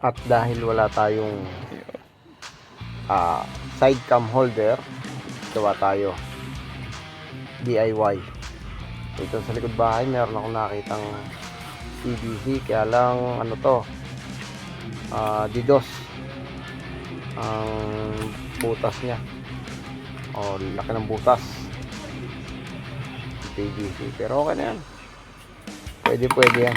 At dahil wala tayong side cam holder, gawa tayo DIY. Ito sa likod bahay meron akong nakitang PVC, kaya lang ano to, DDoS ang butas niya, o laki ng butas PVC, pero okay na yan, pwede yan.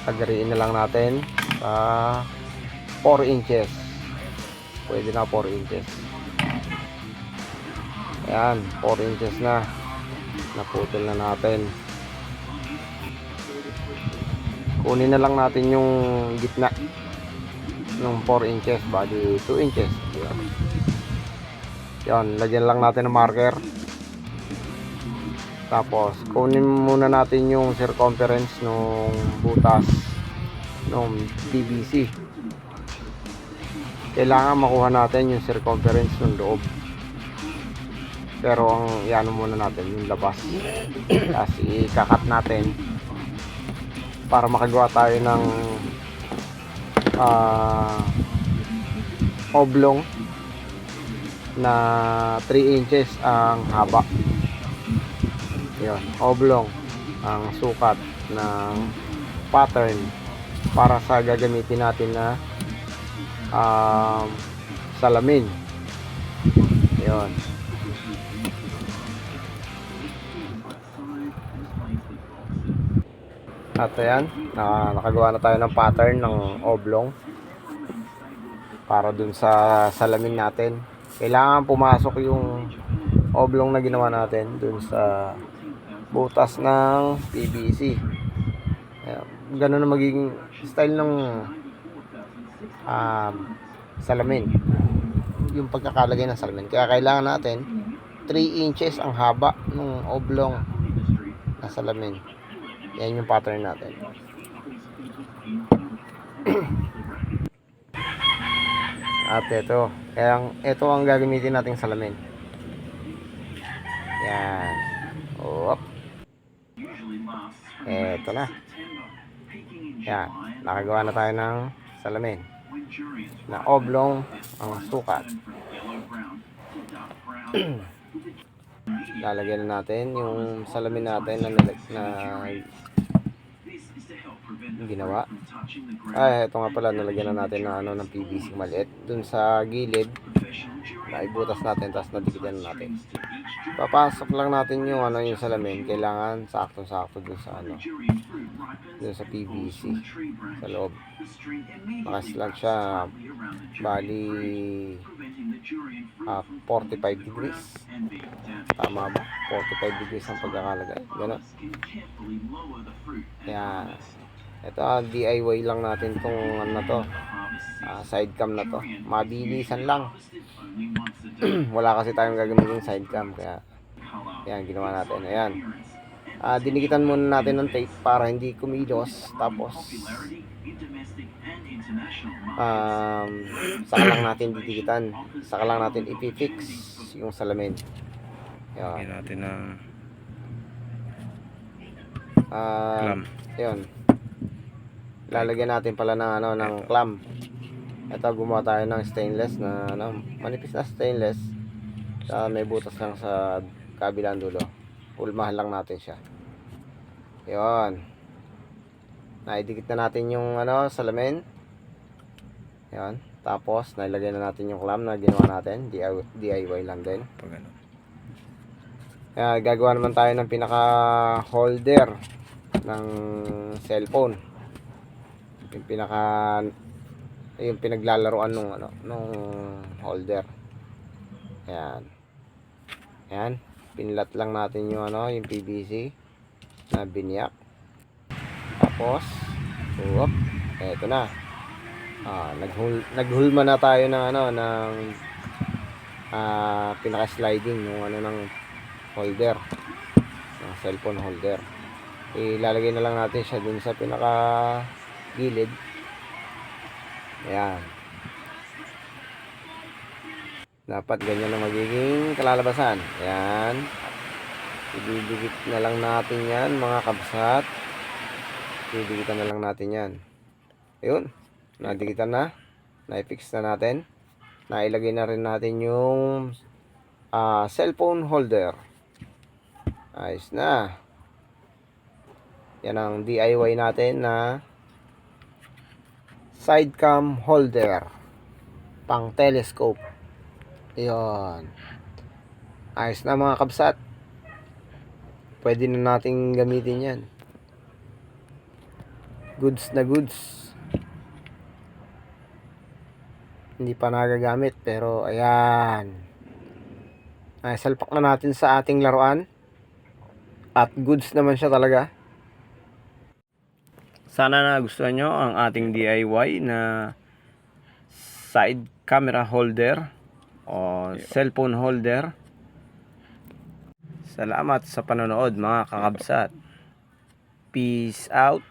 Agariin na lang natin sa 4 inches, pwede na 4 inches. Ayan, 4 inches na naputol na natin. Kunin na lang natin yung gitna ng 4 inches, bali 2 inches. Yan, lagyan lang natin ng marker. Tapos kunin muna natin yung circumference ng butas ng PVC. Kailangan makuha natin yung circumference ng loob, pero ang iano muna natin yung labas. Kasi ikakat natin para makagawa tayo ng oblong na 3 inches ang haba. Yun, oblong ang sukat ng pattern para sa gagamitin natin na salamin. Yun. At ayan, nakagawa na tayo ng pattern ng oblong para dun sa salamin natin. Kailangan pumasok yung oblong na ginawa natin dun sa butas ng PVC. Ganun na magiging style ng salamin, yung pagkakalagay ng salamin. Kaya kailangan natin 3 inches ang haba ng oblong na salamin. Yan yung pattern natin. At ito ang gagamitin nating salamin. Yan. Oop. Ito na. Yan, nakagawa na tayo ng salamin na oblong ang sukat. Lalagyan na natin yung salamin natin na ginawa. Ito nga pala, nalagyan na natin ng PVC maliit dun sa gilid. Naibutas natin, tapos nadikitan na natin. Papasok lang natin yung yung salamin. Kailangan sakto-sakto dun sa dun sa PVC sa loob. Nakaslag siya, bali 45 degrees. Tama ba? 45 degrees ang pagkakalagay. Ganun. Yan. Ito, DIY lang natin tong side cam na to. Mabilisan lang. Wala kasi tayong gagamitin side cam, kaya yan, ginawa natin. Ayan. Dinikitan muna natin ng tape para hindi kumilos. Tapos saka lang natin didikitan. Saka lang natin ipifix yung salamin. Yan. Natin ng clamp. Yun. Lalagyan natin pala ng ng clamp. Ito, gumawa tayo ng stainless na manipis na stainless. May butas lang sa kabilang dulo. Pulmahan lang natin siya. Yun. Naidikit na natin yung salamin. Yun. Tapos nailagay na natin yung clamp na ginawa natin. DIY lang din. Gagawa naman tayo ng pinaka holder ng cellphone. Yung pinaglalaroan nung holder. Ayan, pinlat lang natin yung yung PVC na biniyak. Tapos eto na. Naghulma na tayo ng pinaka-sliding yung ng holder, ng cellphone holder. Ilalagay na lang natin siya dun sa pinaka gilid. Ayan. Dapat ganyan na magiging kalalabasan. Ayan. Ididikit na lang natin yan, mga kabsat. Didikitan na lang natin yan. Ayun, nadikitan na. Na-fix na natin. Nailagay na rin natin yung cellphone holder. Ayos na. Yan ang DIY natin na side cam holder pang telescope. Ayun. Ayos na mga kabsat. Pwede na nating gamitin yan. Goods na goods. Hindi pa nagagamit pero ayan. Ay, salpak na natin sa ating laruan. At goods naman siya talaga. Sana nagustuhan nyo ang ating DIY na side camera holder o cellphone holder. Salamat sa panonood mga kakabsat. Peace out.